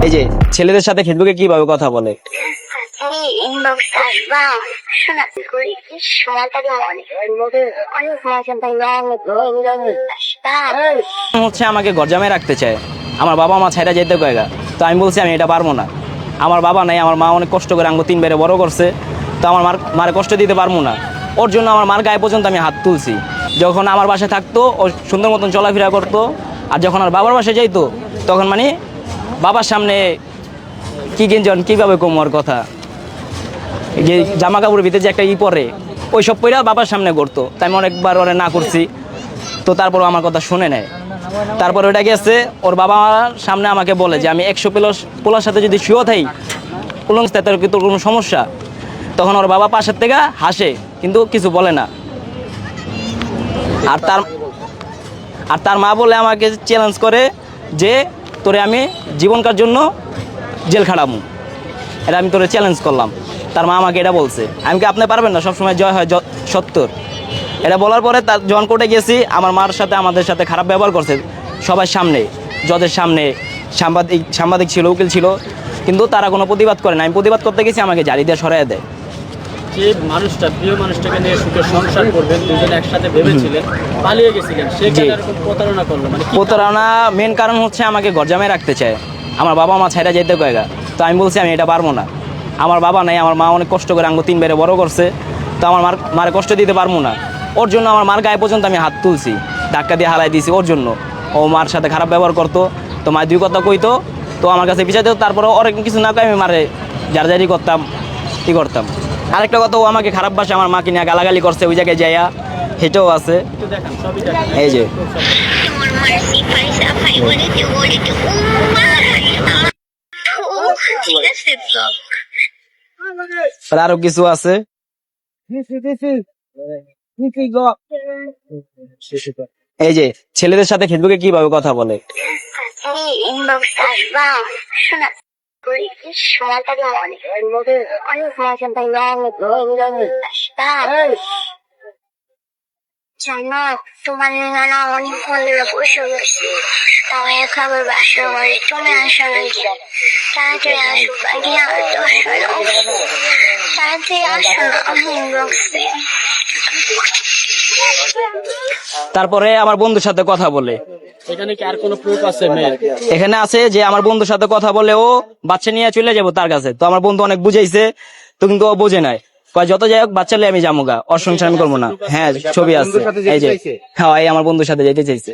এই যে ছেলেদের সাথে ফেসবুকে কিভাবে কথা বলে। হচ্ছে আমাকে গরজামে রাখতে চায়, আমার বাবা মা ছাইরা যেতে কয়েগা। তো আমি বলছি আমি এটা পারবো না, আমার বাবা নাই, আমার মা অনেক কষ্ট করে আমাকে 3 বেড়ে বড় করছে, তো আমার মার কষ্ট দিতে পারবো না। ওর জন্য আমার মার গায়ে পর্যন্ত আমি হাত তুলছি। যখন আমার বাসায় থাকতো ও সুন্দর মতন চলাফেরা করতো, আর যখন আর বাবার বাসায় যাইতো তখন মানে বাবার সামনে কি কিনজন কীভাবে কমার কথা, যে জামা কাপড়ের ভিতরে যে একটা পরে ওই সব পইরা বাবার সামনে করতো। তাই আমি অনেকবার ওরা না করছি, তো তারপরও আমার কথা শুনে নেয়। তারপর ওটা গেছে ওর বাবা সামনে আমাকে বলে যে আমি 100 পোলার সাথে যদি শুয়েও থাই উলংস্থায় তোর কিন্তু কোনো সমস্যা। তখন ওর বাবা পাশের থেকে হাসে কিন্তু কিছু বলে না। আর তার মা বলে আমাকে চ্যালেঞ্জ করে যে তোরে আমি জীবনকার জন্য জেল খাটাবো, এটা আমি তোরে চ্যালেঞ্জ করলাম। তার মা আমাকে এটা বলছে। আমি কি আপনি পারবেন না, সবসময় জয় হয় সত্যর। এটা বলার পরে তার যখন কোর্টে গেছি আমার মার সাথে আমাদের সাথে খারাপ ব্যবহার করছে সবার সামনে, জজের সামনে, সাংবাদিক ছিল, উকিল ছিল, কিন্তু তারা কোনো প্রতিবাদ করে না। আমি প্রতিবাদ করতে গেছি, আমাকে জারি দিয়ে সরাইয়া দেয়। যে মানুষটা, প্রিয় মানুষটাকে নিয়ে সুখে সংসার করবেন, দুজনে একসাথে ভেবেছিলেন, পালিয়ে গেছিলেন, সে কেন এরকম প্রতারণা করলো? মানে প্রতারণা মেন কারণ হচ্ছে আমাকে গরজামে রাখতে চায়, আমার বাবা মা ছাইরা যেতে কয়েগা। তো আমি বলছি আমি এটা পারবো না, আমার বাবা নাই, আমার মা অনেক কষ্ট করে আমাকে 3 বেড়ে বড় করছে, তো আমার মার কষ্ট দিতে পারবো না। ওর জন্য আমার মার গায়ে পর্যন্ত আমি হাত তুলছি, ধাক্কা দিয়ে হালাই দিয়েছি ওর জন্য। ও মার সাথে খারাপ ব্যবহার করতো, তো মা 2 কথা কইতো, তো আমার কাছে বিচার দিত। তারপরে অনেক কিছু না কই আমি মারে জারি করতাম, কি করতাম। আরেকটা কথা, ও আমাকে খারাপ ভাষা আমার মাকে নিয়ে গালাগালি করছে ওই জায়গায় যাইয়া, সেটাও আছে। এই যে আরো কিছু আছে। এই যে ছেলেদের সাথে ফেসবুকে কিভাবে কথা বলে। জানো তোমার নানা অনেক বন্ধুরা বসে গেছে, তাই খাবার বাসা করে তুমি আসো না, তাড়াতাড়ি আসো, বাকি আর 10 তাড়াতাড়ি আসো না, আমি বলছি। তারপরে আমার বন্ধুর সাথে কথা বলে। এখানে কি আর কোনো প্রুফ আছে? এখানে আছে যে আমার বন্ধুর সাথে কথা বলে ও বাচ্চা নিয়ে চলে যাবো তার কাছে। তো আমার বন্ধু অনেক বুঝাইছে, তো কিন্তু ও বোঝে নাই, যত যাই হোক বাচ্চা নিয়ে আমি যাবো গা, ওর সংসার আমি করবো না। হ্যাঁ ছবি আছে, এই যে হ্যাঁ এই আমার বন্ধুর সাথে যেতে চাইছে।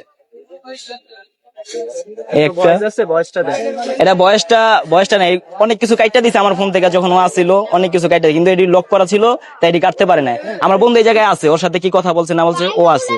এটা বয়সটা নাই, অনেক কিছু কাইটা দিছে আমার ফোন থেকে যখন ও আসছিল, অনেক কিছু কাইটা, কিন্তু এটি লক করা ছিল তাই এটি কাটতে পারে না। আমার বন্ধু এই জায়গায় আছে, ওর সাথে কি কথা বলছে না বলছে ও আছে।